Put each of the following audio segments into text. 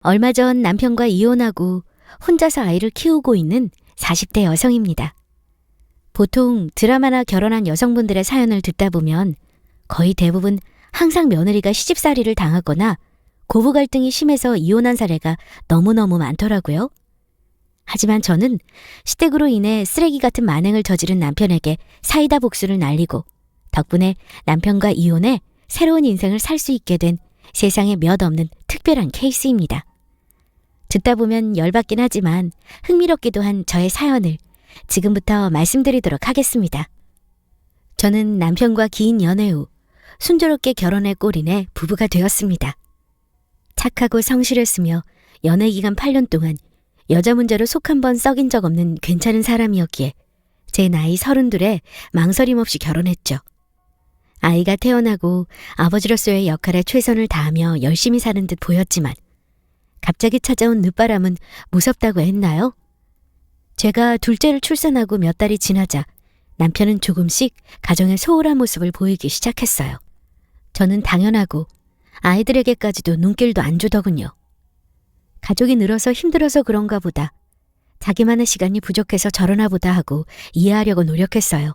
얼마 전 남편과 이혼하고 혼자서 아이를 키우고 있는 40대 여성입니다. 보통 드라마나 결혼한 여성분들의 사연을 듣다 보면 거의 대부분 항상 며느리가 시집살이를 당하거나 고부 갈등이 심해서 이혼한 사례가 너무너무 많더라고요. 하지만 저는 시댁으로 인해 쓰레기 같은 만행을 저지른 남편에게 사이다 복수를 날리고 덕분에 남편과 이혼해 새로운 인생을 살 수 있게 된 세상에 몇 없는 특별한 케이스입니다. 듣다 보면 열받긴 하지만 흥미롭기도 한 저의 사연을 지금부터 말씀드리도록 하겠습니다. 저는 남편과 긴 연애 후 순조롭게 결혼의 꼴인해 부부가 되었습니다. 착하고 성실했으며 연애 기간 8년 동안 여자 문제로 속 한 번 썩인 적 없는 괜찮은 사람이었기에 제 나이 32에 망설임 없이 결혼했죠. 아이가 태어나고 아버지로서의 역할에 최선을 다하며 열심히 사는 듯 보였지만 갑자기 찾아온 늦바람은 무섭다고 했나요? 제가 둘째를 출산하고 몇 달이 지나자 남편은 조금씩 가정의 소홀한 모습을 보이기 시작했어요. 저는 당연하고 아이들에게까지도 눈길도 안 주더군요. 가족이 늘어서 힘들어서 그런가 보다. 자기만의 시간이 부족해서 저러나 보다 하고 이해하려고 노력했어요.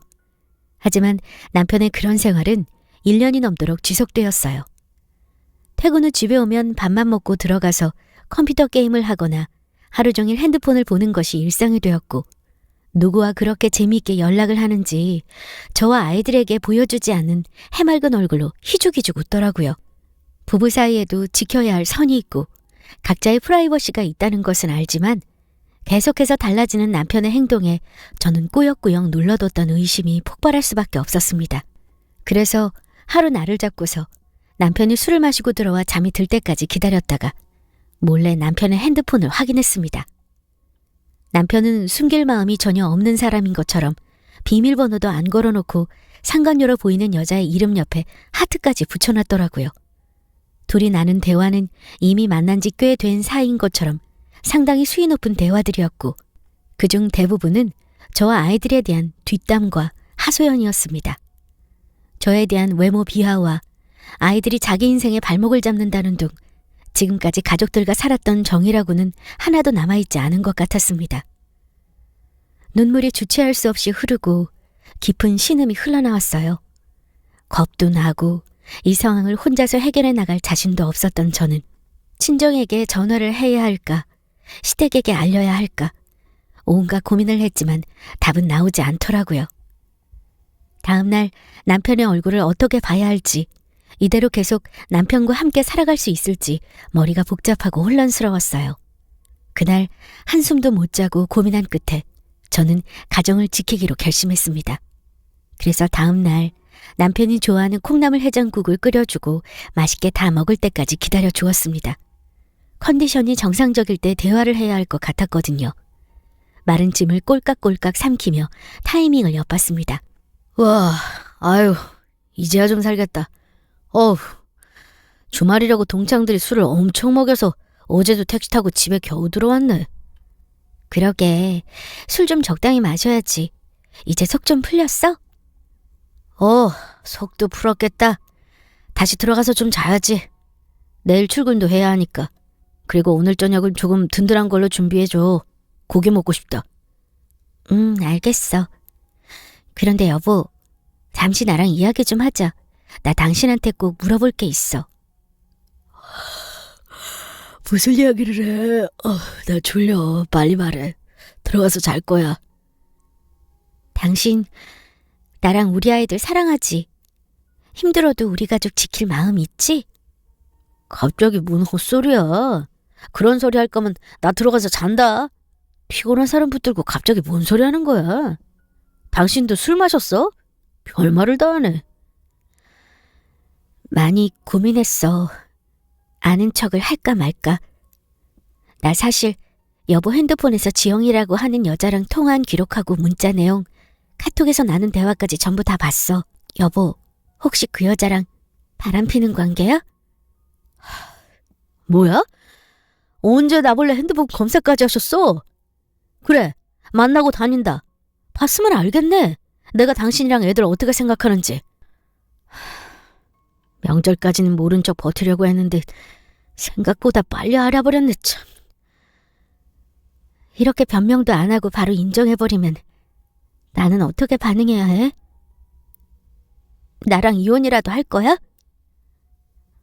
하지만 남편의 그런 생활은 1년이 넘도록 지속되었어요. 퇴근 후 집에 오면 밥만 먹고 들어가서 컴퓨터 게임을 하거나 하루 종일 핸드폰을 보는 것이 일상이 되었고 누구와 그렇게 재미있게 연락을 하는지 저와 아이들에게 보여주지 않는 해맑은 얼굴로 희죽희죽 웃더라고요. 부부 사이에도 지켜야 할 선이 있고 각자의 프라이버시가 있다는 것은 알지만 계속해서 달라지는 남편의 행동에 저는 꾸역꾸역 눌러뒀던 의심이 폭발할 수밖에 없었습니다. 그래서 하루 날을 잡고서 남편이 술을 마시고 들어와 잠이 들 때까지 기다렸다가 몰래 남편의 핸드폰을 확인했습니다. 남편은 숨길 마음이 전혀 없는 사람인 것처럼 비밀번호도 안 걸어놓고 상간녀로 보이는 여자의 이름 옆에 하트까지 붙여놨더라고요. 둘이 나눈 대화는 이미 만난 지 꽤 된 사이인 것처럼 상당히 수위 높은 대화들이었고 그중 대부분은 저와 아이들에 대한 뒷담과 하소연이었습니다. 저에 대한 외모 비하와 아이들이 자기 인생에 발목을 잡는다는 둥 지금까지 가족들과 살았던 정이라고는 하나도 남아있지 않은 것 같았습니다. 눈물이 주체할 수 없이 흐르고 깊은 신음이 흘러나왔어요. 겁도 나고 이 상황을 혼자서 해결해 나갈 자신도 없었던 저는 친정에게 전화를 해야 할까, 시댁에게 알려야 할까, 온갖 고민을 했지만 답은 나오지 않더라고요. 다음 날 남편의 얼굴을 어떻게 봐야 할지, 이대로 계속 남편과 함께 살아갈 수 있을지 머리가 복잡하고 혼란스러웠어요. 그날 한숨도 못 자고 고민한 끝에 저는 가정을 지키기로 결심했습니다. 그래서 다음 날 남편이 좋아하는 콩나물 해장국을 끓여주고 맛있게 다 먹을 때까지 기다려 주었습니다. 컨디션이 정상적일 때 대화를 해야 할 것 같았거든요. 마른 찜을 꼴깍꼴깍 삼키며 타이밍을 엿봤습니다. 와, 아유, 이제야 좀 살겠다. 어우, 주말이라고 동창들이 술을 엄청 먹여서 어제도 택시 타고 집에 겨우 들어왔네. 그러게, 술 좀 적당히 마셔야지. 이제 속 좀 풀렸어? 속도 풀었겠다. 다시 들어가서 좀 자야지. 내일 출근도 해야 하니까. 그리고 오늘 저녁은 조금 든든한 걸로 준비해줘. 고기 먹고 싶다. 알겠어. 그런데 여보, 잠시 나랑 이야기 좀 하자. 나 당신한테 꼭 물어볼 게 있어. 무슨 이야기를 해? 나 졸려. 빨리 말해. 들어가서 잘 거야. 당신, 나랑 우리 아이들 사랑하지? 힘들어도 우리 가족 지킬 마음 있지? 갑자기 뭔 헛소리야. 그런 소리 할 거면 나 들어가서 잔다. 피곤한 사람 붙들고 갑자기 뭔 소리 하는 거야. 당신도 술 마셨어? 별말을 다 하네. 많이 고민했어. 아는 척을 할까 말까. 나 사실 여보 핸드폰에서 지영이라고 하는 여자랑 통화한 기록하고 문자 내용, 카톡에서 나눈 대화까지 전부 다 봤어. 여보, 혹시 그 여자랑 바람 피는 관계야? 뭐야? 언제 나 몰래 핸드폰 검색까지 하셨어? 그래, 만나고 다닌다. 봤으면 알겠네. 내가 당신이랑 애들 어떻게 생각하는지. 명절까지는 모른 척 버티려고 했는데 생각보다 빨리 알아버렸네 참. 이렇게 변명도 안 하고 바로 인정해버리면 나는 어떻게 반응해야 해? 나랑 이혼이라도 할 거야?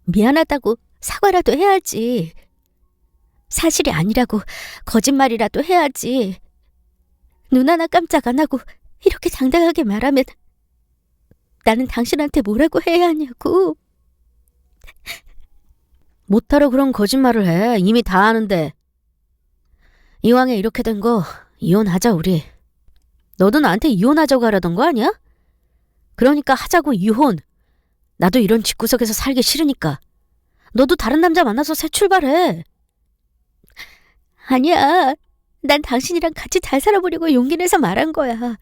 미안하다고 사과라도 해야지. 사실이 아니라고 거짓말이라도 해야지. 눈 하나 깜짝 안 하고 이렇게 당당하게 말하면 나는 당신한테 뭐라고 해야 하냐고. 못하러 그런 거짓말을 해. 이미 다 아는데. 이왕에 이렇게 된 거 이혼하자 우리. 너도 나한테 이혼하자고 하려던 거 아니야? 그러니까 하자고 이혼. 나도 이런 집구석에서 살기 싫으니까. 너도 다른 남자 만나서 새 출발해. 아니야. 난 당신이랑 같이 잘 살아보려고 용기 내서 말한 거야.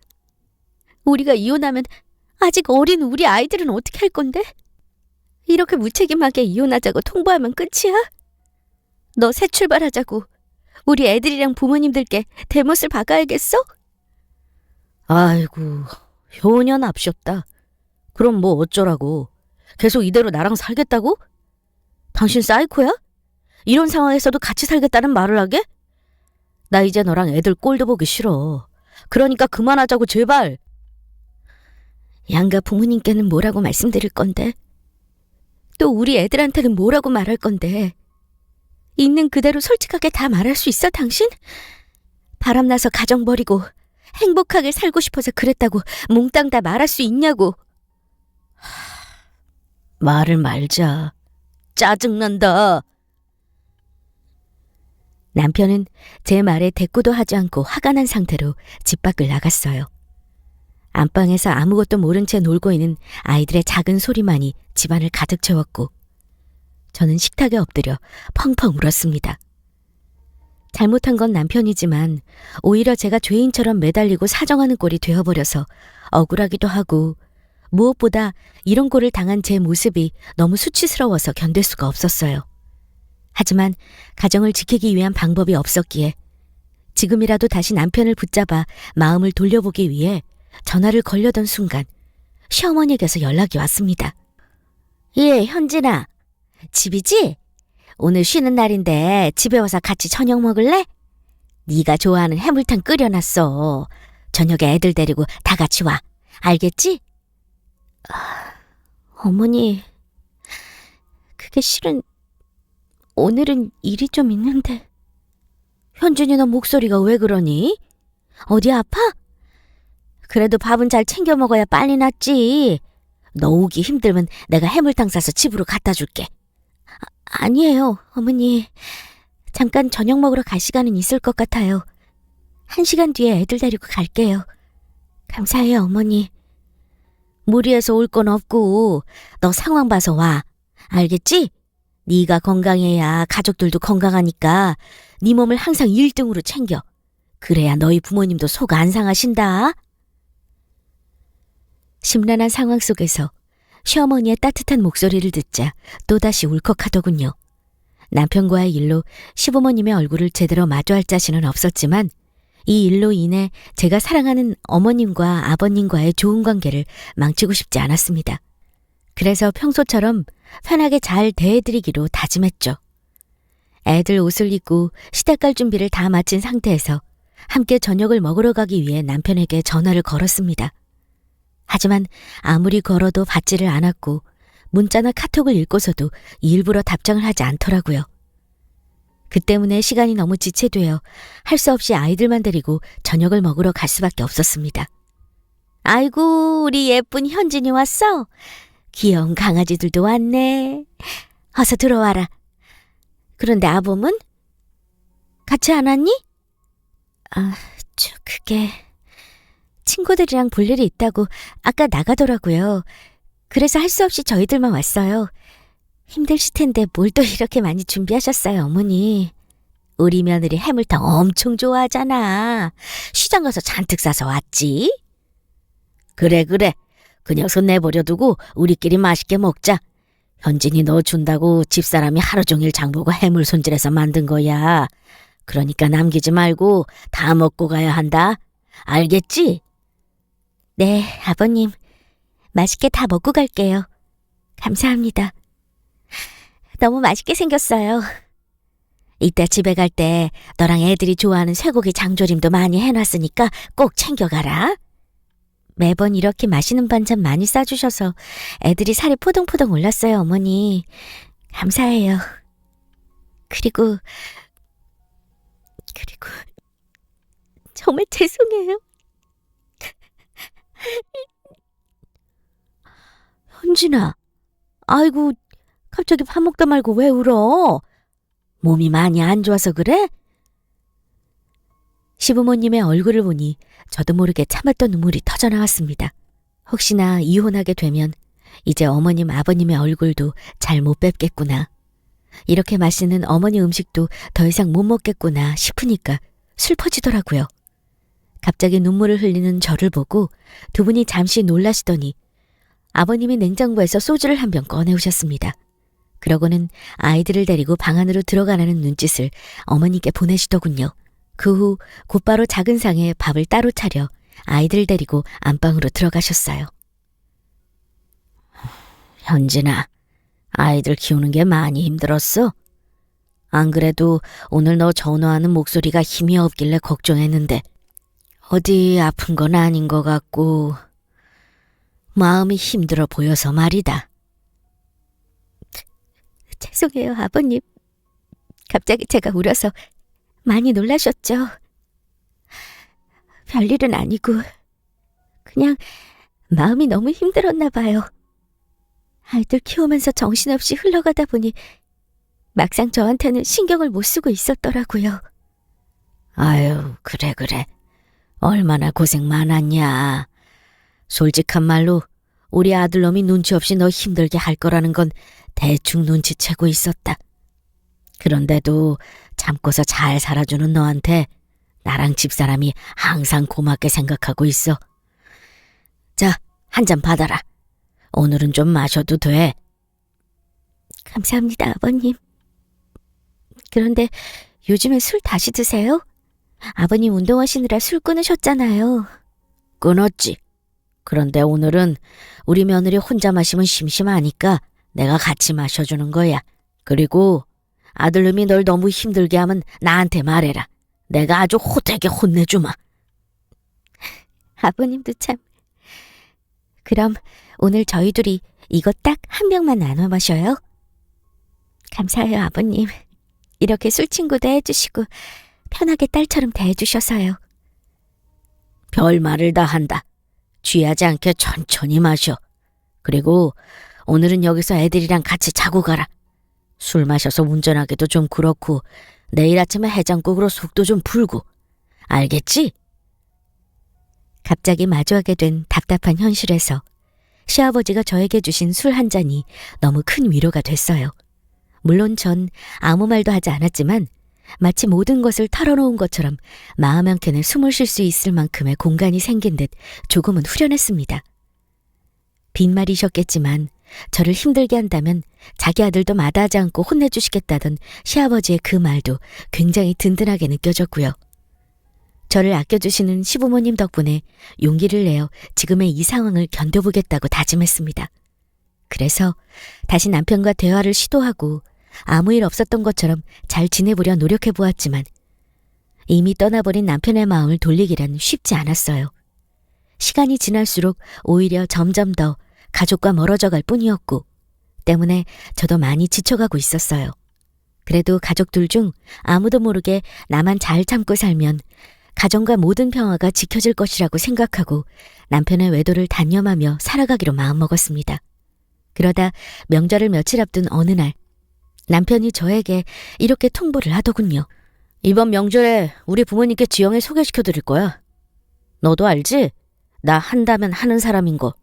우리가 이혼하면 아직 어린 우리 아이들은 어떻게 할 건데? 이렇게 무책임하게 이혼하자고 통보하면 끝이야? 너 새 출발하자고 우리 애들이랑 부모님들께 대못을 박아야겠어? 아이고, 효년 앞셨다. 그럼 뭐 어쩌라고. 계속 이대로 나랑 살겠다고? 당신 사이코야? 이런 상황에서도 같이 살겠다는 말을 하게? 나 이제 너랑 애들 꼴도 보기 싫어. 그러니까 그만하자고 제발. 양가 부모님께는 뭐라고 말씀드릴 건데? 또 우리 애들한테는 뭐라고 말할 건데? 있는 그대로 솔직하게 다 말할 수 있어, 당신? 바람나서 가정 버리고 행복하게 살고 싶어서 그랬다고 몽땅 다 말할 수 있냐고. 말을 말자. 짜증난다. 남편은 제 말에 대꾸도 하지 않고 화가 난 상태로 집 밖을 나갔어요. 안방에서 아무것도 모른 채 놀고 있는 아이들의 작은 소리만이 집안을 가득 채웠고 저는 식탁에 엎드려 펑펑 울었습니다. 잘못한 건 남편이지만 오히려 제가 죄인처럼 매달리고 사정하는 꼴이 되어버려서 억울하기도 하고 무엇보다 이런 꼴을 당한 제 모습이 너무 수치스러워서 견딜 수가 없었어요. 하지만 가정을 지키기 위한 방법이 없었기에 지금이라도 다시 남편을 붙잡아 마음을 돌려보기 위해 전화를 걸려던 순간 시어머니에게서 연락이 왔습니다. 예, 현진아. 집이지? 오늘 쉬는 날인데 집에 와서 같이 저녁 먹을래? 네가 좋아하는 해물탕 끓여놨어. 저녁에 애들 데리고 다 같이 와. 알겠지? 어머니, 그게 실은 오늘은 일이 좀 있는데. 현진이 너 목소리가 왜 그러니? 어디 아파? 그래도 밥은 잘 챙겨 먹어야 빨리 낫지. 너 오기 힘들면 내가 해물탕 싸서 집으로 갖다 줄게. 아니에요, 어머니. 잠깐 저녁 먹으러 갈 시간은 있을 것 같아요. 1시간 뒤에 애들 데리고 갈게요. 감사해요, 어머니. 무리해서 올 건 없고 너 상황 봐서 와. 알겠지? 네가 건강해야 가족들도 건강하니까 네 몸을 항상 1등으로 챙겨. 그래야 너희 부모님도 속 안 상하신다. 심란한 상황 속에서 시어머니의 따뜻한 목소리를 듣자 또다시 울컥하더군요. 남편과의 일로 시부모님의 얼굴을 제대로 마주할 자신은 없었지만 이 일로 인해 제가 사랑하는 어머님과 아버님과의 좋은 관계를 망치고 싶지 않았습니다. 그래서 평소처럼 편하게 잘 대해드리기로 다짐했죠. 애들 옷을 입고 시댁 갈 준비를 다 마친 상태에서 함께 저녁을 먹으러 가기 위해 남편에게 전화를 걸었습니다. 하지만 아무리 걸어도 받지를 않았고 문자나 카톡을 읽고서도 일부러 답장을 하지 않더라고요. 그 때문에 시간이 너무 지체되어 할 수 없이 아이들만 데리고 저녁을 먹으러 갈 수밖에 없었습니다. 아이고, 우리 예쁜 현진이 왔어. 귀여운 강아지들도 왔네. 어서 들어와라. 그런데 아범은? 같이 안 왔니? 그게... 친구들이랑 볼 일이 있다고 아까 나가더라고요. 그래서 할 수 없이 저희들만 왔어요. 힘드실 텐데 뭘 또 이렇게 많이 준비하셨어요, 어머니. 우리 며느리 해물탕 엄청 좋아하잖아. 시장 가서 잔뜩 싸서 왔지. 그래. 그 녀석 내버려 두고 우리끼리 맛있게 먹자. 현진이 너 준다고 집사람이 하루 종일 장보고 해물 손질해서 만든 거야. 그러니까 남기지 말고 다 먹고 가야 한다. 알겠지? 네, 아버님. 맛있게 다 먹고 갈게요. 감사합니다. 너무 맛있게 생겼어요. 이따 집에 갈 때 너랑 애들이 좋아하는 쇠고기 장조림도 많이 해놨으니까 꼭 챙겨가라. 매번 이렇게 맛있는 반찬 많이 싸주셔서 애들이 살이 포동포동 올랐어요, 어머니. 감사해요. 그리고 정말 죄송해요. 현진아, 아이고, 갑자기 밥 먹다 말고 왜 울어? 몸이 많이 안 좋아서 그래? 시부모님의 얼굴을 보니 저도 모르게 참았던 눈물이 터져나왔습니다. 혹시나 이혼하게 되면 이제 어머님, 아버님의 얼굴도 잘 못 뵙겠구나. 이렇게 맛있는 어머니 음식도 더 이상 못 먹겠구나 싶으니까 슬퍼지더라고요. 갑자기 눈물을 흘리는 저를 보고 두 분이 잠시 놀라시더니 아버님이 냉장고에서 소주를 한 병 꺼내오셨습니다. 그러고는 아이들을 데리고 방 안으로 들어가라는 눈짓을 어머니께 보내시더군요. 그 후 곧바로 작은 상에 밥을 따로 차려 아이들 데리고 안방으로 들어가셨어요. 현진아, 아이들 키우는 게 많이 힘들었어? 안 그래도 오늘 너 전화하는 목소리가 힘이 없길래 걱정했는데 어디 아픈 건 아닌 것 같고 마음이 힘들어 보여서 말이다. 죄송해요, 아버님. 갑자기 제가 울어서 많이 놀라셨죠? 별일은 아니고 그냥 마음이 너무 힘들었나 봐요. 아이들 키우면서 정신없이 흘러가다 보니 막상 저한테는 신경을 못 쓰고 있었더라고요. 아유, 그래. 얼마나 고생 많았냐. 솔직한 말로 우리 아들놈이 눈치 없이 너 힘들게 할 거라는 건 대충 눈치채고 있었다. 그런데도 참고서 잘 살아주는 너한테 나랑 집사람이 항상 고맙게 생각하고 있어. 자, 한 잔 받아라. 오늘은 좀 마셔도 돼. 감사합니다, 아버님. 그런데 요즘에 술 다시 드세요? 아버님 운동하시느라 술 끊으셨잖아요. 끊었지. 그런데 오늘은 우리 며느리 혼자 마시면 심심하니까 내가 같이 마셔주는 거야. 그리고 아들놈이 널 너무 힘들게 하면 나한테 말해라. 내가 아주 호되게 혼내주마. 아버님도 참. 그럼 오늘 저희 둘이 이거 딱 한 병만 나눠 마셔요? 감사해요, 아버님. 이렇게 술 친구도 해주시고 편하게 딸처럼 대해주셔서요. 별말을 다 한다. 취하지 않게 천천히 마셔. 그리고 오늘은 여기서 애들이랑 같이 자고 가라. 술 마셔서 운전하기도 좀 그렇고 내일 아침에 해장국으로 속도 좀 풀고. 알겠지? 갑자기 마주하게 된 답답한 현실에서 시아버지가 저에게 주신 술 한 잔이 너무 큰 위로가 됐어요. 물론 전 아무 말도 하지 않았지만 마치 모든 것을 털어놓은 것처럼 마음 한켠에 숨을 쉴 수 있을 만큼의 공간이 생긴 듯 조금은 후련했습니다. 빈말이셨겠지만 저를 힘들게 한다면 자기 아들도 마다하지 않고 혼내주시겠다던 시아버지의 그 말도 굉장히 든든하게 느껴졌고요. 저를 아껴주시는 시부모님 덕분에 용기를 내어 지금의 이 상황을 견뎌보겠다고 다짐했습니다. 그래서 다시 남편과 대화를 시도하고 아무 일 없었던 것처럼 잘 지내보려 노력해보았지만 이미 떠나버린 남편의 마음을 돌리기란 쉽지 않았어요. 시간이 지날수록 오히려 점점 더 가족과 멀어져 갈 뿐이었고 때문에 저도 많이 지쳐가고 있었어요. 그래도 가족들 중 아무도 모르게 나만 잘 참고 살면 가정과 모든 평화가 지켜질 것이라고 생각하고 남편의 외도를 단념하며 살아가기로 마음먹었습니다. 그러다 명절을 며칠 앞둔 어느 날 남편이 저에게 이렇게 통보를 하더군요. 이번 명절에 우리 부모님께 지영이 소개시켜 드릴 거야. 너도 알지? 나 한다면 하는 사람인 거.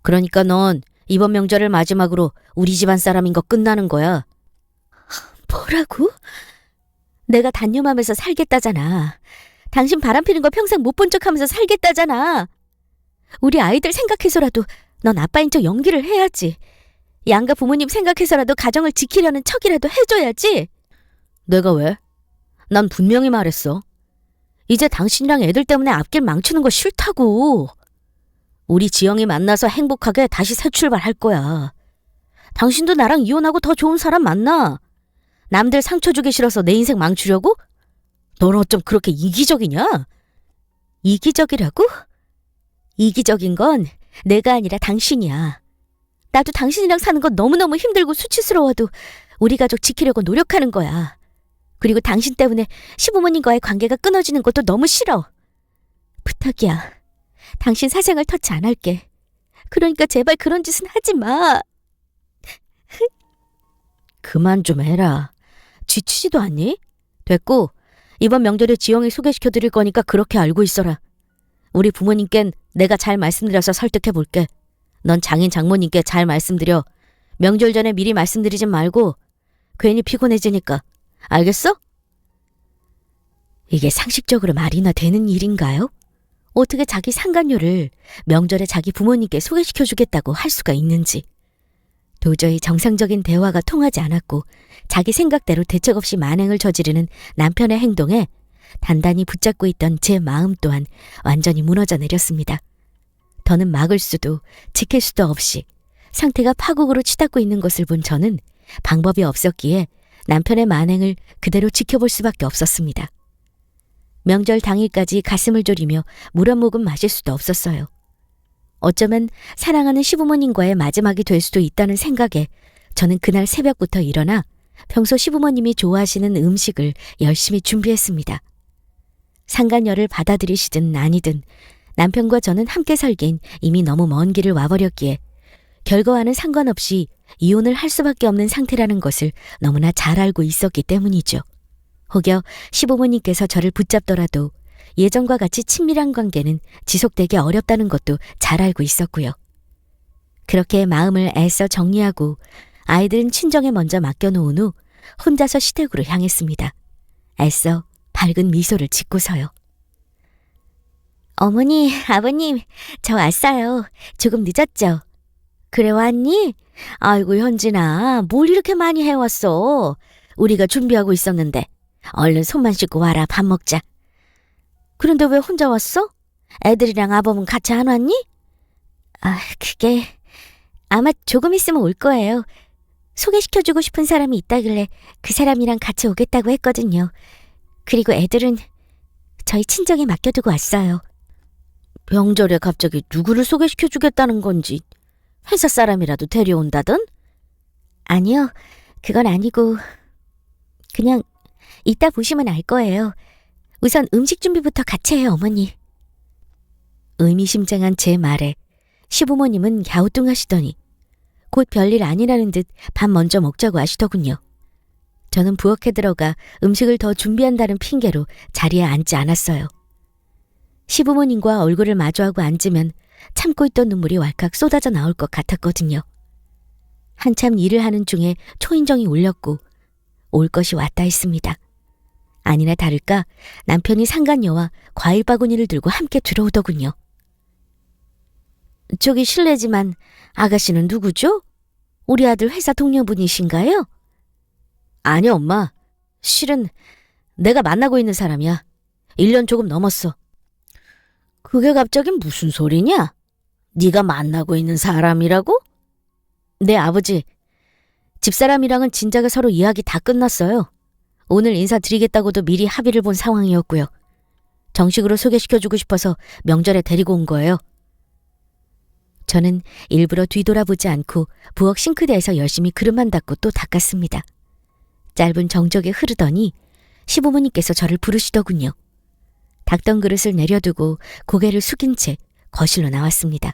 그러니까 넌 이번 명절을 마지막으로 우리 집안 사람인 거 끝나는 거야. 뭐라고? 내가 단념하면서 살겠다잖아. 당신 바람피는 거 평생 못 본 척하면서 살겠다잖아. 우리 아이들 생각해서라도 넌 아빠인 척 연기를 해야지. 양가 부모님 생각해서라도 가정을 지키려는 척이라도 해줘야지. 내가 왜? 난 분명히 말했어. 이제 당신이랑 애들 때문에 앞길 망치는 거 싫다고. 우리 지영이 만나서 행복하게 다시 새 출발할 거야. 당신도 나랑 이혼하고 더 좋은 사람 만나. 남들 상처 주기 싫어서 내 인생 망치려고? 넌 어쩜 그렇게 이기적이냐? 이기적이라고? 이기적인 건 내가 아니라 당신이야. 나도 당신이랑 사는 건 너무너무 힘들고 수치스러워도 우리 가족 지키려고 노력하는 거야. 그리고 당신 때문에 시부모님과의 관계가 끊어지는 것도 너무 싫어. 부탁이야. 당신 사생활 터치 안 할게. 그러니까 제발 그런 짓은 하지 마. 그만 좀 해라. 지치지도 않니? 됐고, 이번 명절에 지영이 소개시켜 드릴 거니까 그렇게 알고 있어라. 우리 부모님껜 내가 잘 말씀드려서 설득해 볼게. 넌 장인 장모님께 잘 말씀드려. 명절 전에 미리 말씀드리진 말고 괜히 피곤해지니까. 알겠어? 이게 상식적으로 말이나 되는 일인가요? 어떻게 자기 상간녀를 명절에 자기 부모님께 소개시켜 주겠다고 할 수가 있는지. 도저히 정상적인 대화가 통하지 않았고 자기 생각대로 대책 없이 만행을 저지르는 남편의 행동에 단단히 붙잡고 있던 제 마음 또한 완전히 무너져 내렸습니다. 더는 막을 수도 지킬 수도 없이 상태가 파국으로 치닫고 있는 것을 본 저는 방법이 없었기에 남편의 만행을 그대로 지켜볼 수밖에 없었습니다. 명절 당일까지 가슴을 졸이며 물 한 모금 마실 수도 없었어요. 어쩌면 사랑하는 시부모님과의 마지막이 될 수도 있다는 생각에 저는 그날 새벽부터 일어나 평소 시부모님이 좋아하시는 음식을 열심히 준비했습니다. 상간녀를 받아들이시든 아니든 남편과 저는 함께 살기엔 이미 너무 먼 길을 와버렸기에 결과와는 상관없이 이혼을 할 수밖에 없는 상태라는 것을 너무나 잘 알고 있었기 때문이죠. 혹여 시부모님께서 저를 붙잡더라도 예전과 같이 친밀한 관계는 지속되기 어렵다는 것도 잘 알고 있었고요. 그렇게 마음을 애써 정리하고 아이들은 친정에 먼저 맡겨놓은 후 혼자서 시댁으로 향했습니다. 애써 밝은 미소를 짓고서요. 어머니, 아버님, 저 왔어요. 조금 늦었죠? 그래 왔니? 아이고 현진아, 뭘 이렇게 많이 해왔어. 우리가 준비하고 있었는데 얼른 손만 씻고 와라. 밥 먹자. 그런데 왜 혼자 왔어? 애들이랑 아범은 같이 안 왔니? 그게 아마 조금 있으면 올 거예요. 소개시켜주고 싶은 사람이 있다길래 그 사람이랑 같이 오겠다고 했거든요. 그리고 애들은 저희 친정에 맡겨두고 왔어요. 명절에 갑자기 누구를 소개시켜주겠다는 건지 회사 사람이라도 데려온다던? 아니요, 그건 아니고 그냥 이따 보시면 알 거예요. 우선 음식 준비부터 같이 해요, 어머니. 의미심장한 제 말에 시부모님은 갸우뚱하시더니 곧 별일 아니라는 듯 밥 먼저 먹자고 하시더군요. 저는 부엌에 들어가 음식을 더 준비한다는 핑계로 자리에 앉지 않았어요. 시부모님과 얼굴을 마주하고 앉으면 참고 있던 눈물이 왈칵 쏟아져 나올 것 같았거든요. 한참 일을 하는 중에 초인종이 울렸고 올 것이 왔다 했습니다. 아니나 다를까 남편이 상간녀와 과일 바구니를 들고 함께 들어오더군요. 저기 실례지만 아가씨는 누구죠? 우리 아들 회사 동료분이신가요? 아니요, 엄마. 실은 내가 만나고 있는 사람이야. 1년 조금 넘었어. 그게 갑자기 무슨 소리냐? 네가 만나고 있는 사람이라고? 네, 아버지. 집사람이랑은 진작에 서로 이야기 다 끝났어요. 오늘 인사드리겠다고도 미리 합의를 본 상황이었고요. 정식으로 소개시켜주고 싶어서 명절에 데리고 온 거예요. 저는 일부러 뒤돌아보지 않고 부엌 싱크대에서 열심히 그릇만 닦고 또 닦았습니다. 짧은 정적이 흐르더니 시부모님께서 저를 부르시더군요. 닦던 그릇을 내려두고 고개를 숙인 채 거실로 나왔습니다.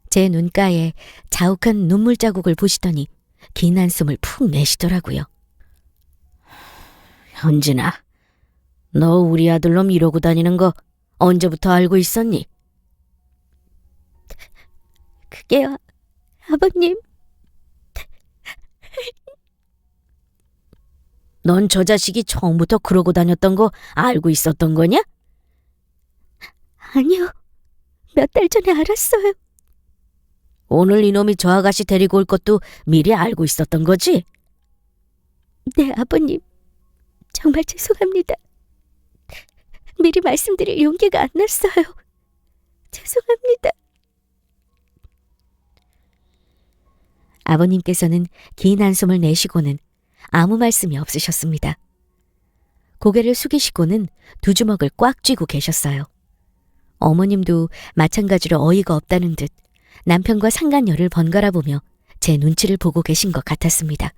제 눈가에 자욱한 눈물 자국을 보시더니 긴 한숨을 푹 내쉬더라고요. 현진아, 너 우리 아들놈 이러고 다니는 거 언제부터 알고 있었니? 그게요, 아버님. 넌 저 자식이 처음부터 그러고 다녔던 거 알고 있었던 거냐? 아니요, 몇 달 전에 알았어요. 오늘 이놈이 저 아가씨 데리고 올 것도 미리 알고 있었던 거지? 네, 아버님. 정말 죄송합니다. 미리 말씀드릴 용기가 안 났어요. 죄송합니다. 아버님께서는 긴 한숨을 내쉬고는 아무 말씀이 없으셨습니다. 고개를 숙이시고는 두 주먹을 꽉 쥐고 계셨어요. 어머님도 마찬가지로 어이가 없다는 듯 남편과 상간녀를 번갈아 보며 제 눈치를 보고 계신 것 같았습니다.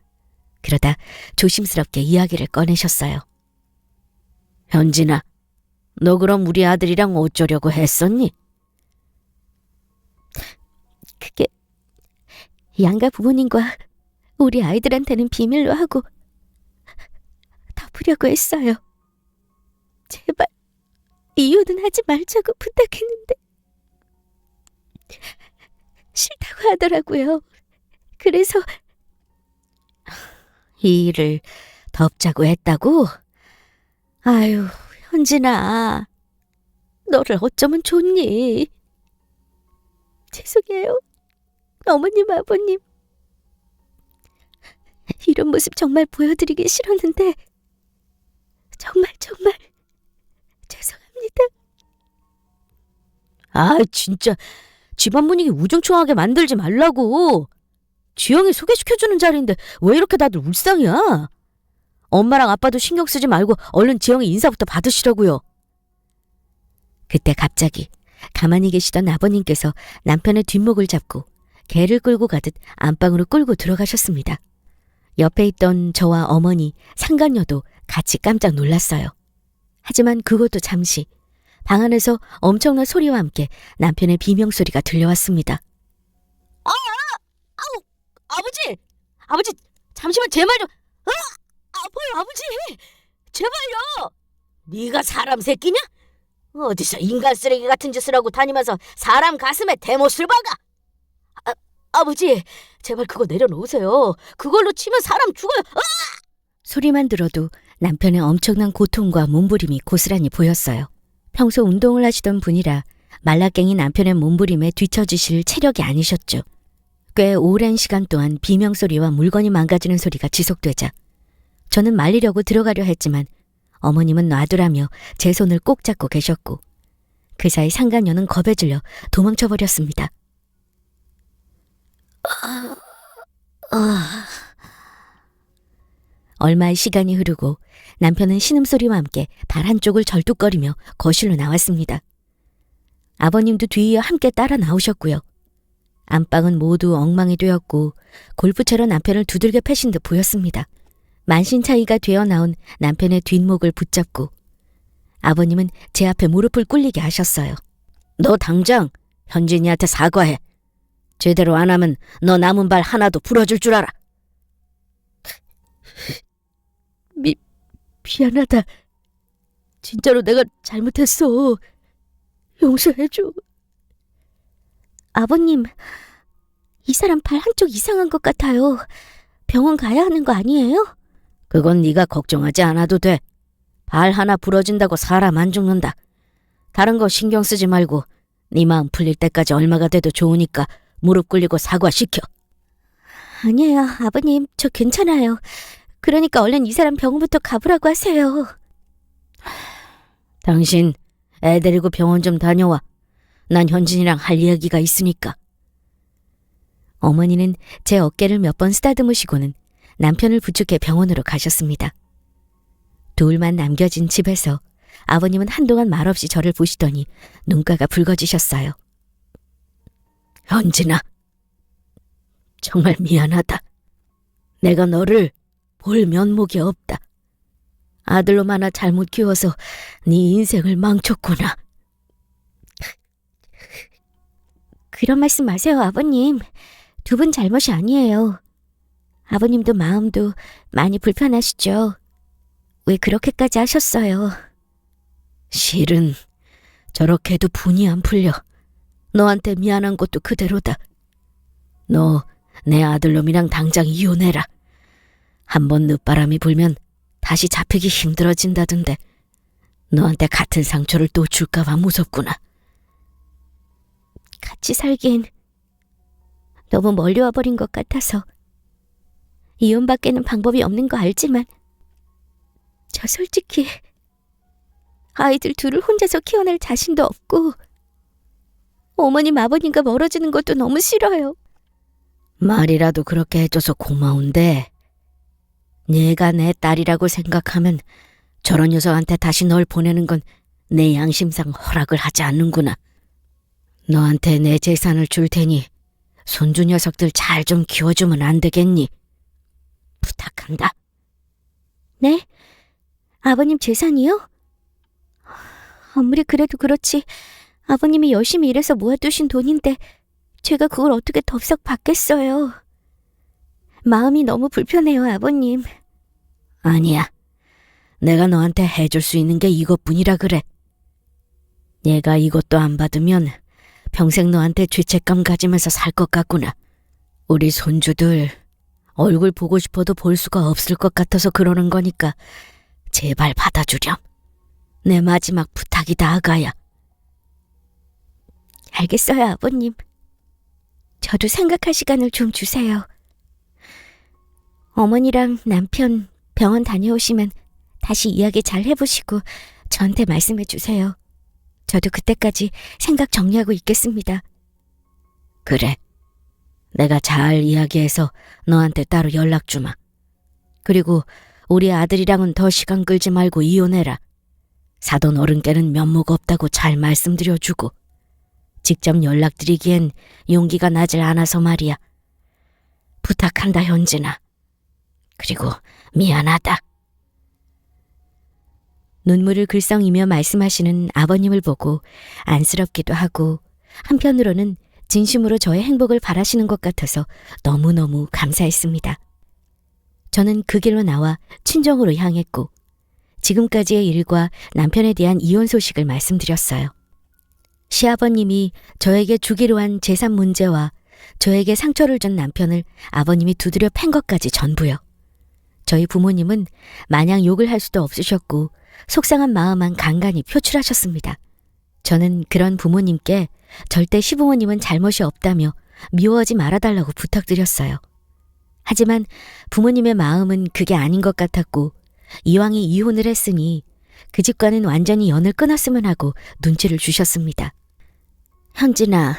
그러다 조심스럽게 이야기를 꺼내셨어요. 현진아, 너 그럼 우리 아들이랑 어쩌려고 했었니? 그게 양가 부모님과 우리 아이들한테는 비밀로 하고 덮으려고 했어요. 제발 이혼은 하지 말자고 부탁했는데 싫다고 하더라고요. 그래서 이 일을 덮자고 했다고? 아유, 현진아, 너를 어쩌면 좋니? 죄송해요, 어머님, 아버님. 이런 모습 정말 보여드리기 싫었는데 정말 죄송합니다. 아, 진짜 집안 분위기 우중충하게 만들지 말라고. 지영이 소개시켜주는 자리인데 왜 이렇게 다들 울상이야? 엄마랑 아빠도 신경 쓰지 말고 얼른 지영이 인사부터 받으시라고요. 그때 갑자기 가만히 계시던 아버님께서 남편의 뒷목을 잡고 개를 끌고 가듯 안방으로 끌고 들어가셨습니다. 옆에 있던 저와 어머니, 상간녀도 같이 깜짝 놀랐어요. 하지만 그것도 잠시 방 안에서 엄청난 소리와 함께 남편의 비명소리가 들려왔습니다. 아버지, 잠시만 제 말 좀. 아파요, 아버지. 제발요. 네가 사람 새끼냐? 어디서 인간 쓰레기 같은 짓을 하고 다니면서 사람 가슴에 대못을 박아. 아버지, 제발 그거 내려놓으세요. 그걸로 치면 사람 죽어요. 소리만 들어도 남편의 엄청난 고통과 몸부림이 고스란히 보였어요. 평소 운동을 하시던 분이라 말라깽이 남편의 몸부림에 뒤처지실 체력이 아니셨죠. 꽤 오랜 시간 동안 비명소리와 물건이 망가지는 소리가 지속되자 저는 말리려고 들어가려 했지만 어머님은 놔두라며 제 손을 꼭 잡고 계셨고 그 사이 상간녀는 겁에 질려 도망쳐버렸습니다. 얼마의 시간이 흐르고 남편은 신음소리와 함께 발 한쪽을 절뚝거리며 거실로 나왔습니다. 아버님도 뒤이어 함께 따라 나오셨고요. 안방은 모두 엉망이 되었고 골프채로 남편을 두들겨 패신 듯 보였습니다. 만신차이가 되어 나온 남편의 뒷목을 붙잡고 아버님은 제 앞에 무릎을 꿇리게 하셨어요. 너 당장 현진이한테 사과해. 제대로 안 하면 너 남은 발 하나도 부러질 줄 알아. 미안하다. 진짜로 내가 잘못했어. 용서해줘. 아버님, 이 사람 발 한쪽 이상한 것 같아요. 병원 가야 하는 거 아니에요? 그건 네가 걱정하지 않아도 돼. 발 하나 부러진다고 사람 안 죽는다. 다른 거 신경 쓰지 말고 네 마음 풀릴 때까지 얼마가 돼도 좋으니까 무릎 꿇리고 사과시켜. 아니에요, 아버님. 저 괜찮아요. 그러니까 얼른 이 사람 병원부터 가보라고 하세요. 당신 애 데리고 병원 좀 다녀와. 난 현진이랑 할 이야기가 있으니까. 어머니는 제 어깨를 몇 번 쓰다듬으시고는 남편을 부축해 병원으로 가셨습니다. 둘만 남겨진 집에서 아버님은 한동안 말없이 저를 보시더니 눈가가 붉어지셨어요. 현진아, 정말 미안하다. 내가 너를 볼 면목이 없다. 아들로 하나 잘못 키워서 네 인생을 망쳤구나. 그런 말씀 마세요, 아버님. 두 분 잘못이 아니에요. 아버님도 마음도 많이 불편하시죠. 왜 그렇게까지 하셨어요? 실은 저렇게 해도 분이 안 풀려. 너한테 미안한 것도 그대로다. 너 내 아들놈이랑 당장 이혼해라. 한번 늦바람이 불면 다시 잡히기 힘들어진다던데 너한테 같은 상처를 또 줄까 봐 무섭구나. 같이 살기엔 너무 멀리 와버린 것 같아서 이혼밖에는 방법이 없는 거 알지만 저 솔직히 아이들 둘을 혼자서 키워낼 자신도 없고 어머님 아버님과 멀어지는 것도 너무 싫어요. 말이라도 그렇게 해줘서 고마운데 내가 내 딸이라고 생각하면 저런 녀석한테 다시 널 보내는 건 내 양심상 허락을 하지 않는구나. 너한테 내 재산을 줄 테니 손주 녀석들 잘 좀 키워주면 안 되겠니? 부탁한다. 네? 아버님 재산이요? 아무리 그래도 그렇지 아버님이 열심히 일해서 모아두신 돈인데 제가 그걸 어떻게 덥석 받겠어요. 마음이 너무 불편해요, 아버님. 아니야. 내가 너한테 해줄 수 있는 게 이것뿐이라 그래. 내가 이것도 안 받으면 평생 너한테 죄책감 가지면서 살 것 같구나. 우리 손주들 얼굴 보고 싶어도 볼 수가 없을 것 같아서 그러는 거니까 제발 받아주렴. 내 마지막 부탁이다, 아가야. 알겠어요, 아버님. 저도 생각할 시간을 좀 주세요. 어머니랑 남편 병원 다녀오시면 다시 이야기 잘 해보시고 저한테 말씀해 주세요. 저도 그때까지 생각 정리하고 있겠습니다. 그래. 내가 잘 이야기해서 너한테 따로 연락 주마. 그리고 우리 아들이랑은 더 시간 끌지 말고 이혼해라. 사돈 어른께는 면목 없다고 잘 말씀드려주고 직접 연락드리기엔 용기가 나질 않아서 말이야. 부탁한다, 현진아. 그리고 미안하다. 눈물을 글썽이며 말씀하시는 아버님을 보고 안쓰럽기도 하고 한편으로는 진심으로 저의 행복을 바라시는 것 같아서 너무너무 감사했습니다. 저는 그 길로 나와 친정으로 향했고 지금까지의 일과 남편에 대한 이혼 소식을 말씀드렸어요. 시아버님이 저에게 주기로 한 재산 문제와 저에게 상처를 준 남편을 아버님이 두드려 팬 것까지 전부요. 저희 부모님은 마냥 욕을 할 수도 없으셨고 속상한 마음만 간간히 표출하셨습니다. 저는 그런 부모님께 절대 시부모님은 잘못이 없다며 미워하지 말아달라고 부탁드렸어요. 하지만 부모님의 마음은 그게 아닌 것 같았고 이왕이 이혼을 했으니 그 집과는 완전히 연을 끊었으면 하고 눈치를 주셨습니다. 현진아,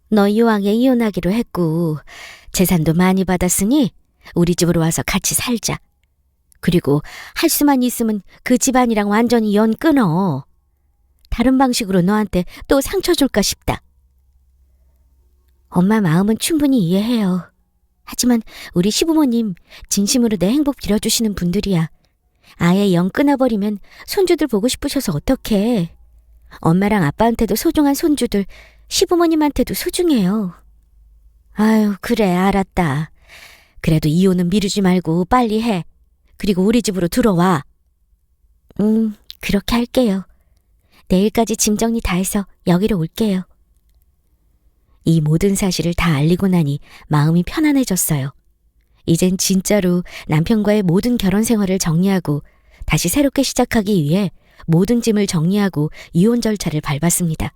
너 이왕에 이혼하기로 했고 재산도 많이 받았으니 우리 집으로 와서 같이 살자. 그리고 할 수만 있으면 그 집안이랑 완전히 연 끊어. 다른 방식으로 너한테 또 상처 줄까 싶다. 엄마 마음은 충분히 이해해요. 하지만 우리 시부모님 진심으로 내 행복 빌어주시는 분들이야. 아예 연 끊어버리면 손주들 보고 싶으셔서 어떡해. 엄마랑 아빠한테도 소중한 손주들, 시부모님한테도 소중해요. 아유, 그래, 알았다. 그래도 이혼은 미루지 말고 빨리 해. 그리고 우리 집으로 들어와. 그렇게 할게요. 내일까지 짐 정리 다 해서 여기로 올게요. 이 모든 사실을 다 알리고 나니 마음이 편안해졌어요. 이젠 진짜로 남편과의 모든 결혼 생활을 정리하고 다시 새롭게 시작하기 위해 모든 짐을 정리하고 이혼 절차를 밟았습니다.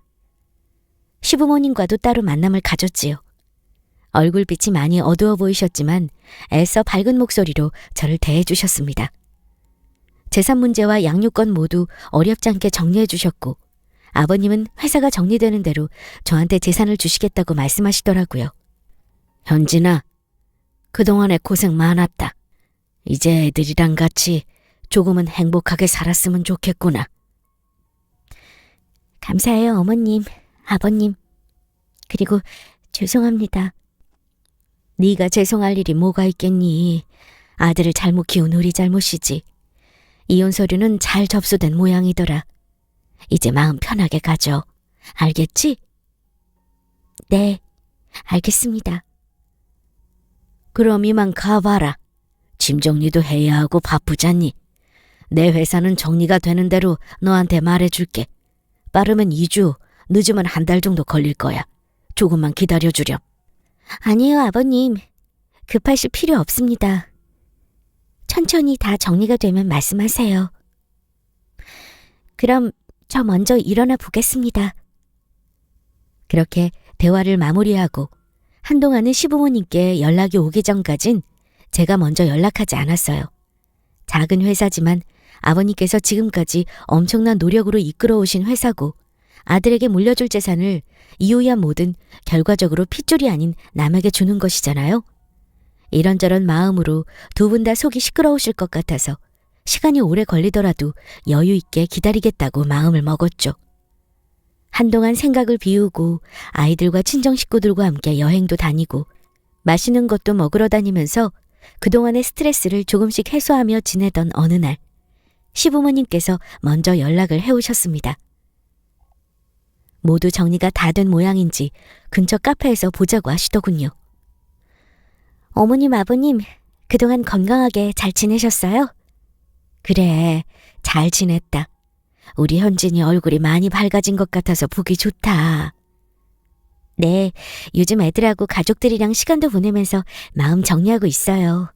시부모님과도 따로 만남을 가졌지요. 얼굴빛이 많이 어두워 보이셨지만 애써 밝은 목소리로 저를 대해주셨습니다. 재산 문제와 양육권 모두 어렵지 않게 정리해 주셨고 아버님은 회사가 정리되는 대로 저한테 재산을 주시겠다고 말씀하시더라고요. 현진아, 그동안에 고생 많았다. 이제 애들이랑 같이 조금은 행복하게 살았으면 좋겠구나. 감사해요, 어머님, 아버님. 그리고 죄송합니다. 네가 죄송할 일이 뭐가 있겠니? 아들을 잘못 키운 우리 잘못이지. 이혼 서류는 잘 접수된 모양이더라. 이제 마음 편하게 가져. 알겠지? 네, 알겠습니다. 그럼 이만 가봐라. 짐 정리도 해야 하고 바쁘잖니. 내 회사는 정리가 되는 대로 너한테 말해줄게. 빠르면 2주, 늦으면 1달 정도 걸릴 거야. 조금만 기다려주렴. 아니에요, 아버님. 급하실 필요 없습니다. 천천히 다 정리가 되면 말씀하세요. 그럼 저 먼저 일어나 보겠습니다. 그렇게 대화를 마무리하고 한동안은 시부모님께 연락이 오기 전까진 제가 먼저 연락하지 않았어요. 작은 회사지만 아버님께서 지금까지 엄청난 노력으로 이끌어 오신 회사고 아들에게 물려줄 재산을 이호야 뭐든 결과적으로 핏줄이 아닌 남에게 주는 것이잖아요. 이런저런 마음으로 두 분 다 속이 시끄러우실 것 같아서 시간이 오래 걸리더라도 여유 있게 기다리겠다고 마음을 먹었죠. 한동안 생각을 비우고 아이들과 친정 식구들과 함께 여행도 다니고 맛있는 것도 먹으러 다니면서 그동안의 스트레스를 조금씩 해소하며 지내던 어느 날 시부모님께서 먼저 연락을 해오셨습니다. 모두 정리가 다 된 모양인지 근처 카페에서 보자고 하시더군요. 어머님, 아버님, 그동안 건강하게 잘 지내셨어요? 그래, 잘 지냈다. 우리 현진이 얼굴이 많이 밝아진 것 같아서 보기 좋다. 네, 요즘 애들하고 가족들이랑 시간도 보내면서 마음 정리하고 있어요.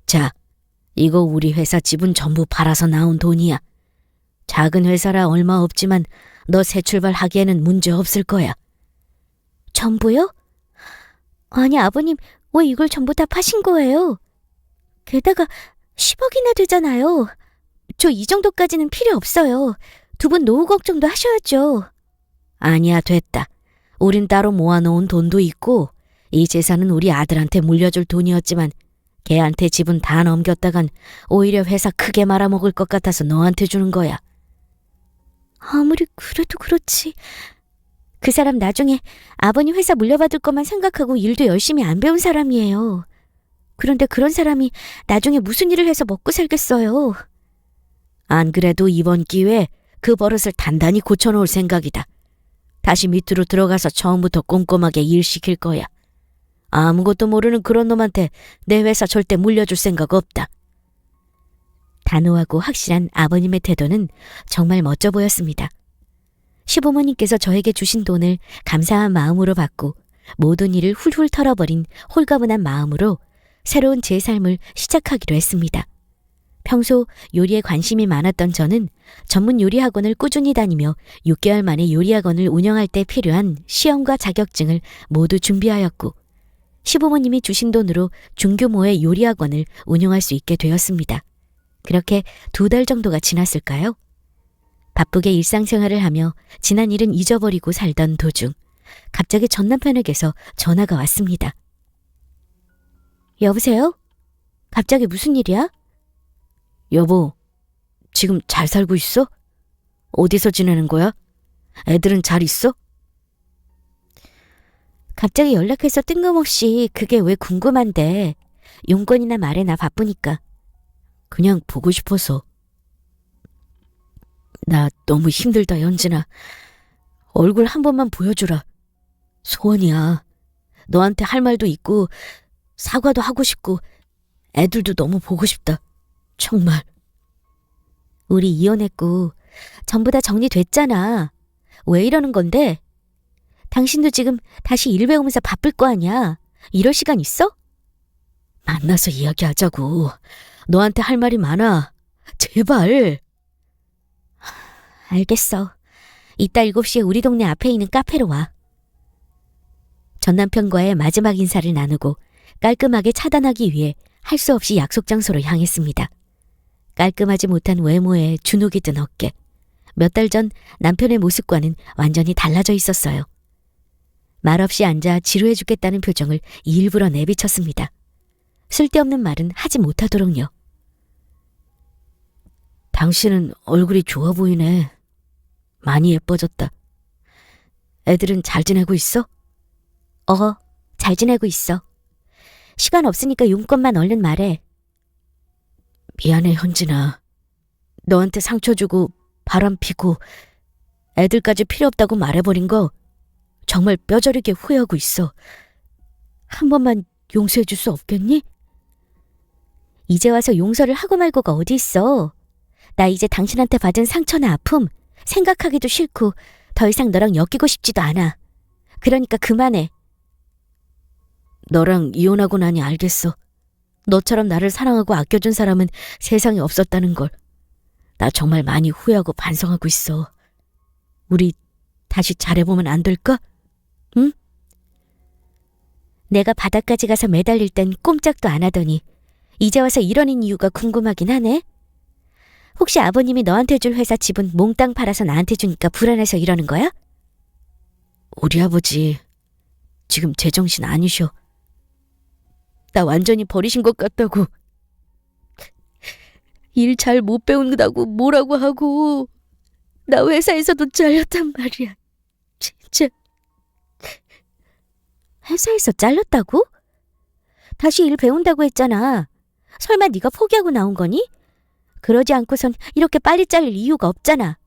자, 이거 우리 회사 지분 전부 팔아서 나온 돈이야. 작은 회사라 얼마 없지만 너 새 출발하기에는 문제 없을 거야. 전부요? 아니, 아버님, 왜 이걸 전부 다 파신 거예요? 게다가 10억이나 되잖아요. 저 이 정도까지는 필요 없어요. 두 분 노후 걱정도 하셔야죠. 아니야, 됐다. 우린 따로 모아놓은 돈도 있고 이 재산은 우리 아들한테 물려줄 돈이었지만 걔한테 지분 다 넘겼다간 오히려 회사 크게 말아먹을 것 같아서 너한테 주는 거야. 아무리 그래도 그렇지. 그 사람 나중에 아버님 회사 물려받을 것만 생각하고 일도 열심히 안 배운 사람이에요. 그런데 그런 사람이 나중에 무슨 일을 해서 먹고 살겠어요. 안 그래도 이번 기회에 그 버릇을 단단히 고쳐놓을 생각이다. 다시 밑으로 들어가서 처음부터 꼼꼼하게 일 시킬 거야. 아무것도 모르는 그런 놈한테 내 회사 절대 물려줄 생각 없다. 단호하고 확실한 아버님의 태도는 정말 멋져 보였습니다. 시부모님께서 저에게 주신 돈을 감사한 마음으로 받고 모든 일을 훌훌 털어버린 홀가분한 마음으로 새로운 제 삶을 시작하기로 했습니다. 평소 요리에 관심이 많았던 저는 전문 요리학원을 꾸준히 다니며 6개월 만에 요리학원을 운영할 때 필요한 시험과 자격증을 모두 준비하였고 시부모님이 주신 돈으로 중규모의 요리학원을 운영할 수 있게 되었습니다. 그렇게 2달 정도가 지났을까요? 바쁘게 일상생활을 하며 지난 일은 잊어버리고 살던 도중 갑자기 전 남편에게서 전화가 왔습니다. 여보세요? 갑자기 무슨 일이야? 여보, 지금 잘 살고 있어? 어디서 지내는 거야? 애들은 잘 있어? 갑자기 연락해서 뜬금없이 그게 왜 궁금한데. 용건이나 말해, 나 바쁘니까. 그냥 보고 싶어서. 나 너무 힘들다, 현진아. 얼굴 한 번만 보여주라. 소원이야. 너한테 할 말도 있고 사과도 하고 싶고 애들도 너무 보고 싶다. 정말. 우리 이혼했고 전부 다 정리됐잖아. 왜 이러는 건데? 당신도 지금 다시 일 배우면서 바쁠 거 아니야. 이럴 시간 있어? 만나서 이야기하자고. 너한테 할 말이 많아. 제발. 알겠어. 이따 7시에 우리 동네 앞에 있는 카페로 와. 전 남편과의 마지막 인사를 나누고 깔끔하게 차단하기 위해 할 수 없이 약속 장소로 향했습니다. 깔끔하지 못한 외모에 주눅이 든 어깨. 몇 달 전 남편의 모습과는 완전히 달라져 있었어요. 말없이 앉아 지루해 죽겠다는 표정을 일부러 내비쳤습니다. 쓸데없는 말은 하지 못하도록요. 당신은 얼굴이 좋아 보이네. 많이 예뻐졌다. 애들은 잘 지내고 있어? 잘 지내고 있어. 시간 없으니까 용건만 얼른 말해. 미안해, 현진아. 너한테 상처 주고 바람 피고 애들까지 필요 없다고 말해버린 거 정말 뼈저리게 후회하고 있어. 한 번만 용서해 줄 수 없겠니? 이제 와서 용서를 하고 말고가 어디 있어. 나 이제 당신한테 받은 상처나 아픔 생각하기도 싫고 더 이상 너랑 엮이고 싶지도 않아. 그러니까 그만해. 너랑 이혼하고 나니 알겠어. 너처럼 나를 사랑하고 아껴준 사람은 세상에 없었다는 걸. 나 정말 많이 후회하고 반성하고 있어. 우리 다시 잘해보면 안 될까? 응? 내가 바다까지 가서 매달릴 땐 꼼짝도 안 하더니 이제 와서 이러는 이유가 궁금하긴 하네. 혹시 아버님이 너한테 줄 회사 지분 몽땅 팔아서 나한테 주니까 불안해서 이러는 거야? 우리 아버지 지금 제정신 아니셔. 나 완전히 버리신 것 같다고. 일 잘 못 배운다고 뭐라고 하고 나 회사에서도 잘렸단 말이야. 진짜. 회사에서 잘렸다고? 다시 일 배운다고 했잖아. 설마 네가 포기하고 나온 거니? 그러지 않고선 이렇게 빨리 잘릴 이유가 없잖아.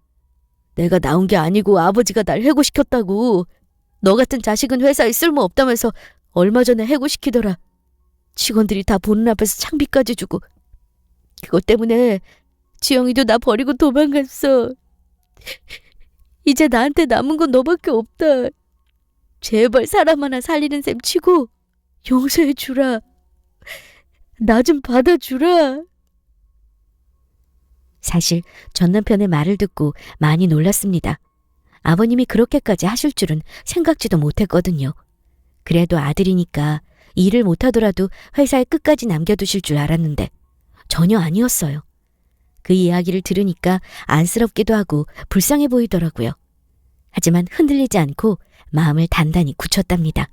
내가 나온 게 아니고 아버지가 날 해고시켰다고. 너 같은 자식은 회사에 쓸모없다면서 얼마 전에 해고시키더라. 직원들이 다 보는 앞에서 창피까지 주고. 그것 때문에 지영이도 나 버리고 도망갔어. 이제 나한테 남은 건 너밖에 없다. 제발 사람 하나 살리는 셈 치고 용서해 주라. 나 좀 받아주라. 사실 전 남편의 말을 듣고 많이 놀랐습니다. 아버님이 그렇게까지 하실 줄은 생각지도 못했거든요. 그래도 아들이니까 일을 못하더라도 회사에 끝까지 남겨두실 줄 알았는데 전혀 아니었어요. 그 이야기를 들으니까 안쓰럽기도 하고 불쌍해 보이더라고요. 하지만 흔들리지 않고 마음을 단단히 굳혔답니다.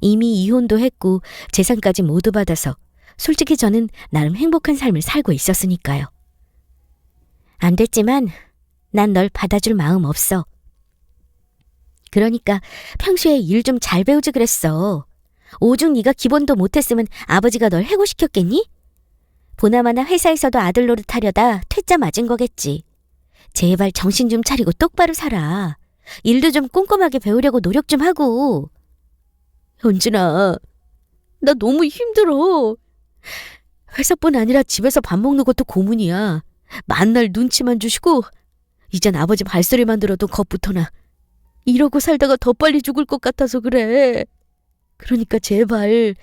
이미 이혼도 했고 재산까지 모두 받아서 솔직히 저는 나름 행복한 삶을 살고 있었으니까요. 안 됐지만 난 널 받아줄 마음 없어. 그러니까 평소에 일 좀 잘 배우지 그랬어. 오죽 네가 기본도 못했으면 아버지가 널 해고시켰겠니? 보나마나 회사에서도 아들 노릇하려다 퇴짜 맞은 거겠지. 제발 정신 좀 차리고 똑바로 살아. 일도 좀 꼼꼼하게 배우려고 노력 좀 하고. 현진아, 나 너무 힘들어. 회사뿐 아니라 집에서 밥 먹는 것도 고문이야. 만날 눈치만 주시고 이젠 아버지 발소리만 들어도 겁부터나. 이러고 살다가 더 빨리 죽을 것 같아서 그래. 그러니까 제발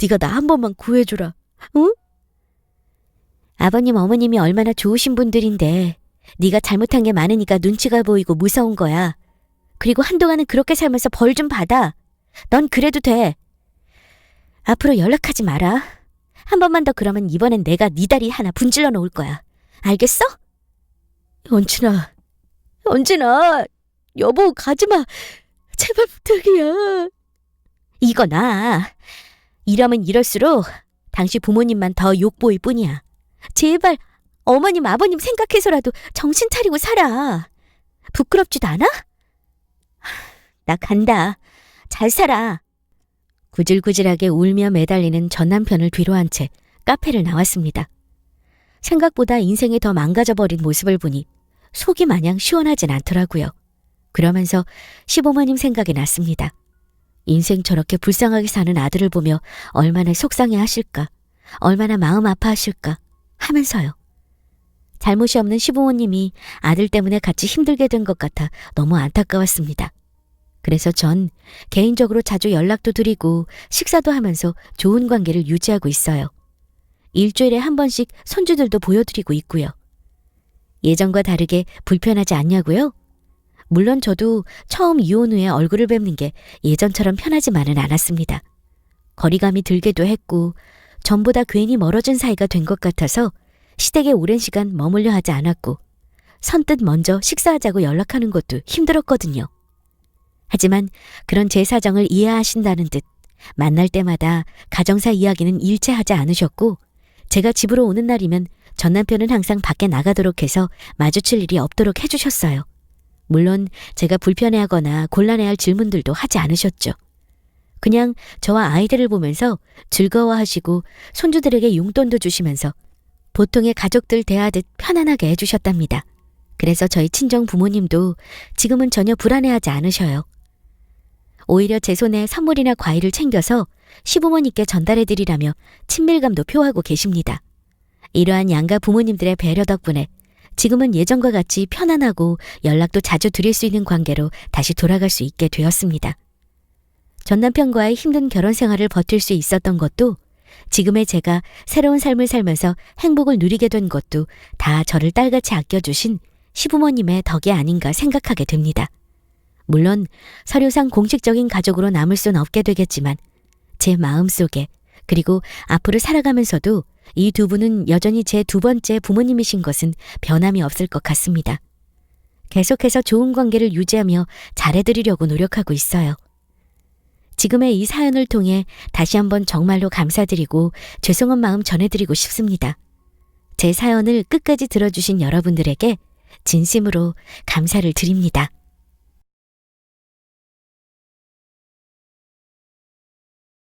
네가 나 한 번만 구해주라. 응? 아버님 어머님이 얼마나 좋으신 분들인데 네가 잘못한 게 많으니까 눈치가 보이고 무서운 거야. 그리고 한동안은 그렇게 살면서 벌 좀 받아. 넌 그래도 돼. 앞으로 연락하지 마라. 한 번만 더 그러면 이번엔 내가 네 다리 하나 분질러 놓을 거야. 알겠어? 연진아, 연진아, 여보 가지마. 제발 부탁이야. 이거 나. 이러면 이럴수록 당신 부모님만 더 욕보일 뿐이야. 제발 어머님 아버님 생각해서라도 정신 차리고 살아. 부끄럽지도 않아? 나 간다. 잘 살아. 구질구질하게 울며 매달리는 전 남편을 뒤로한 채 카페를 나왔습니다. 생각보다 인생이 더 망가져버린 모습을 보니 속이 마냥 시원하진 않더라고요. 그러면서 시부모님 생각이 났습니다. 인생 저렇게 불쌍하게 사는 아들을 보며 얼마나 속상해 하실까, 얼마나 마음 아파하실까 하면서요. 잘못이 없는 시부모님이 아들 때문에 같이 힘들게 된 것 같아 너무 안타까웠습니다. 그래서 전 개인적으로 자주 연락도 드리고 식사도 하면서 좋은 관계를 유지하고 있어요. 일주일에 한 번씩 손주들도 보여드리고 있고요. 예전과 다르게 불편하지 않냐고요? 물론 저도 처음 이혼 후에 얼굴을 뵙는 게 예전처럼 편하지만은 않았습니다. 거리감이 들기도 했고 전보다 괜히 멀어진 사이가 된 것 같아서 시댁에 오랜 시간 머물려 하지 않았고 선뜻 먼저 식사하자고 연락하는 것도 힘들었거든요. 하지만 그런 제 사정을 이해하신다는 듯 만날 때마다 가정사 이야기는 일체하지 않으셨고 제가 집으로 오는 날이면 전 남편은 항상 밖에 나가도록 해서 마주칠 일이 없도록 해주셨어요. 물론 제가 불편해하거나 곤란해할 질문들도 하지 않으셨죠. 그냥 저와 아이들을 보면서 즐거워하시고 손주들에게 용돈도 주시면서 보통의 가족들 대하듯 편안하게 해주셨답니다. 그래서 저희 친정 부모님도 지금은 전혀 불안해하지 않으셔요. 오히려 제 손에 선물이나 과일을 챙겨서 시부모님께 전달해드리라며 친밀감도 표하고 계십니다. 이러한 양가 부모님들의 배려 덕분에 지금은 예전과 같이 편안하고 연락도 자주 드릴 수 있는 관계로 다시 돌아갈 수 있게 되었습니다. 전 남편과의 힘든 결혼 생활을 버틸 수 있었던 것도 지금의 제가 새로운 삶을 살면서 행복을 누리게 된 것도 다 저를 딸같이 아껴주신 시부모님의 덕이 아닌가 생각하게 됩니다. 물론 서류상 공식적인 가족으로 남을 순 없게 되겠지만 제 마음속에 그리고 앞으로 살아가면서도 이 두 분은 여전히 제 두 번째 부모님이신 것은 변함이 없을 것 같습니다. 계속해서 좋은 관계를 유지하며 잘해드리려고 노력하고 있어요. 지금의 이 사연을 통해 다시 한번 정말로 감사드리고 죄송한 마음 전해드리고 싶습니다. 제 사연을 끝까지 들어주신 여러분들에게 진심으로 감사를 드립니다.